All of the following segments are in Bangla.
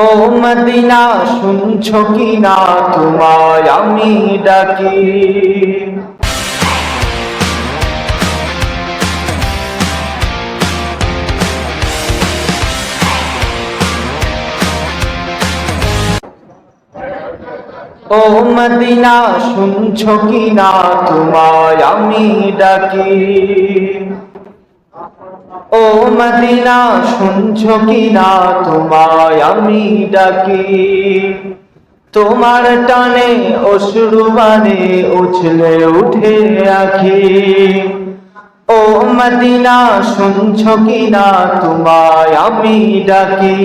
ও মদিনা শুনছো কি না তোমায় আমি ডাকি। ও মদিনা শুনছো কি না তোমায় আমি ডাকি। ও মদিনা শুনছো কি না তোমায় আমি ডাকি। তোমার টানে অশ্রুবাণে উছলে উঠে আখি। ও মদিনা শুনছো কি না তোমায় আমি ডাকি।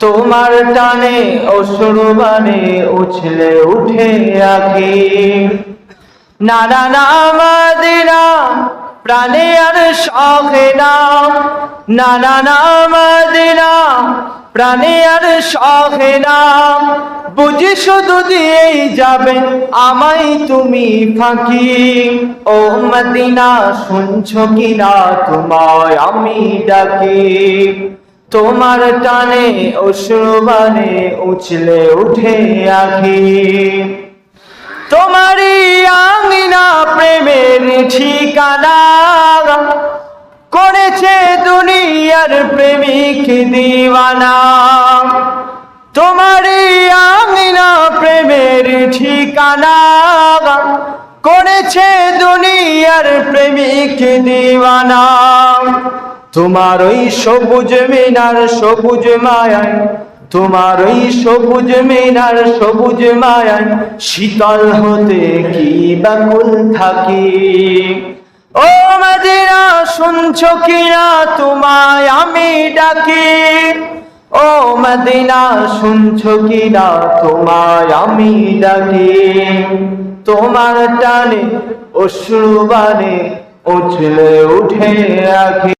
তোমার টানে অশ্রুবাণে উছলে উঠে আখি। না না না মদিনা প্রাণে আর শখে না। না না না মদিনা প্রাণে আর শখে না। বুঝি শুধু দিয়েই যাবে আমায় তুমি ফাঁকি। ও মদিনা শুনছো কি না তোমায় আমি ডাকি। তোমার টানে অশ্রুবাণে উছলে উঠে আখি। তোমারই আঙিনা প্রেমের ঠিকানা করেছে দুনিয়ার প্রেমিক দিওয়ানা। তোমারই আঙিনা প্রেমের ঠিকানা করেছে দুনিয়ার প্রেমিক দিওয়ানা। তোমার ওই সবুজ মিনার সবুজ মায়ায়, তোমার ওই সবুজ মিনার সবুজ মায়ায় শীতল হতে কি ব্যাকুল থাকি। ও মদিনা শুনছো কি না তোমায় আমি ডাকি। ও মদিনা শুনছো কি না তোমায় আমি ডাকি। তোমার টানে অশ্রুবাণে উছলে উঠে আখি।